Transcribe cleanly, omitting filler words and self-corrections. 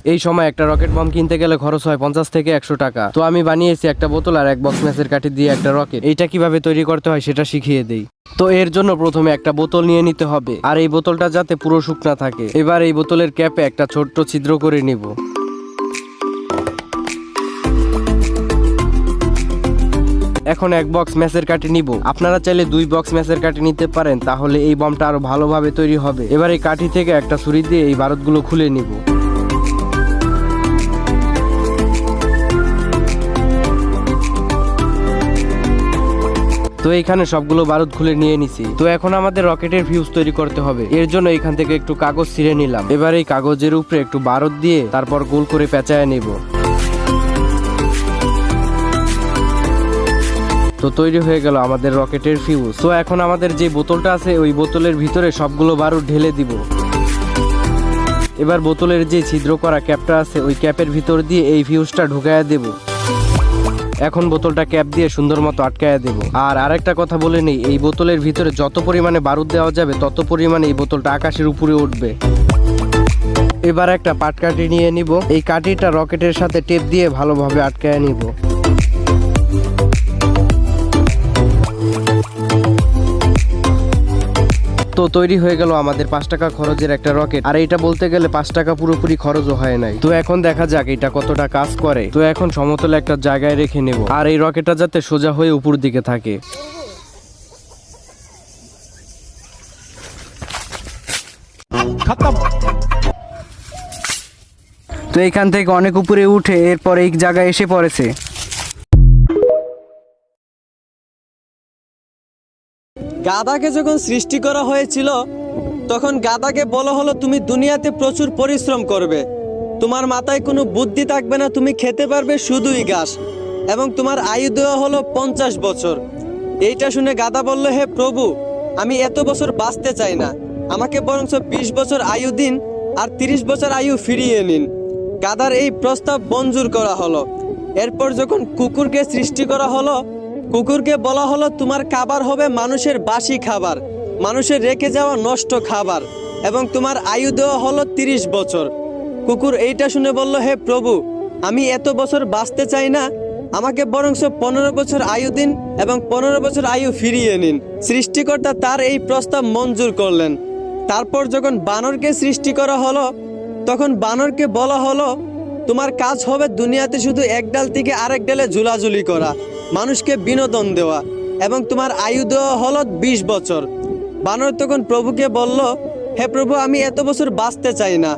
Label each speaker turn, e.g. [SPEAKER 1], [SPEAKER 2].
[SPEAKER 1] এই সময় একটা রকেট বম কিনতে গেলে খরচ হয় 50 থেকে 100 টাকা। তো আমি বানিয়েছি একটা বোতল আর এক বক্স ম্যাচের কাঠি দিয়ে একটা রকেট। এইটা কিভাবে তৈরি করতে হয় সেটা শিখিয়ে দেই। তো এর জন্য প্রথমে একটা বোতল নিয়ে নিতে হবে, আর এই বোতলটা যাতে পুরো শুকনা থাকে। এবার এই বোতলের ক্যাপে একটা ছোট্ট ছিদ্র করে নিব। এখন এক বক্স ম্যাচের কাঠি নিব। আপনারা চাইলে 2 বক্স ম্যাচের কাঠি নিতে পারেন, তাহলে এই বমটা আরো ভালোভাবে তৈরি হবে। এবার এই কাঠি থেকে একটা ছুরি দিয়ে এই বারুদগুলো খুলে নিব। তো এইখানে সবগুলো বারুদ খুলে নিয়ে নিছি। তো এখন আমাদের রকেটের ফিউজ তৈরি করতে হবে। এর জন্য এখান থেকে একটু কাগজ ছিঁড়ে নিলাম। এবার এই কাগজের উপরে একটু বারুদ দিয়ে তারপর গোল করে পেঁচায় নেব। তো তৈরি হয়ে গেল আমাদের রকেটের ফিউজ। তো এখন আমাদের যে বোতলটা আছে ওই বোতলের ভিতরে সবগুলো বারুদ ঢেলে দিব। এবার বোতলের যে ছিদ্র করা ক্যাপটা আছে ওই ক্যাপের ভিতর দিয়ে এই ফিউজটা ঢুকায়া দেব। এখন বোতলটা ক্যাপ দিয়ে সুন্দর মতো আটকায়া দেব। আর আরেকটা কথা বলে নেই, এই বোতলের ভিতরে যত পরিমাণে বারুদ দেওয়া যাবে তত পরিমাণে এই বোতলটা আকাশের উপরে উঠবে। এবার একটা পাটকাঠি নিয়ে নিব। এই কাঠিটা রকেটের সাথে টেপ দিয়ে ভালোভাবে আটকায়া নিব। তো তৈরি হয়ে গেল আমাদের 5 টাকা খরচের একটা রকেট। আর এটা বলতে গেলে 5 টাকা পুরোপুরি খরচও হয় নাই। তো এখন দেখা যাক এটা কতটা কাজ করে। তো এখন সমতল একটা জায়গায় রেখে নেব, আর এই রকেটটা যাতে সোজা হয়ে উপর দিকে থাকে।
[SPEAKER 2] তো এখান থেকে অনেক উপরে উঠে এরপর এই জায়গায় এসে পড়েছে।
[SPEAKER 3] গাধাকে যখন সৃষ্টি করা হয়েছিল তখন গাধাকে বলা হলো তুমি দুনিয়াতে প্রচুর পরিশ্রম করবে, তোমার মাথায় কোনো বুদ্ধি থাকবে না, তুমি খেতে পারবে শুধুই ঘাস, এবং তোমার আয়ু দেওয়া হলো 50 বছর। এইটা শুনে গাধা বলল, হে প্রভু, আমি এত বছর বাঁচতে চাই না, আমাকে বরঞ্চ 20 বছর আয়ু দিন আর 30 বছর আয়ু ফিরিয়ে নিন। গাধার এই প্রস্তাব মঞ্জুর করা হলো। এরপর যখন কুকুরকে সৃষ্টি করা হলো, কুকুরকে বলা হলো তোমার খাবার হবে মানুষের বাসি খাবার, মানুষের রেখে যাওয়া নষ্ট খাবার, এবং তোমার আয়ু দেওয়া হলো 30 বছর। কুকুর এইটা শুনে বলল, হে প্রভু, আমি এত বছর বাঁচতে চাই না, আমাকে বরঞ্চ 15 বছর আয়ু দিন এবং 15 বছর আয়ু ফিরিয়ে নিন। সৃষ্টিকর্তা তার এই প্রস্তাব মঞ্জুর করলেন। তারপর যখন বানরকে সৃষ্টি করা হলো তখন বানরকে বলা হলো তোমার কাজ হবে দুনিয়াতে শুধু এক ডাল থেকে আরেক ডালে ঝুলাঝুলি করা, মানুষকে বিনোদন দেওয়া, এবং তোমার আয়ু দেওয়া হলো 20 বছর। বানর তখন প্রভুকে বলল, হে প্রভু, আমি এত বছর বাঁচতে চাই না,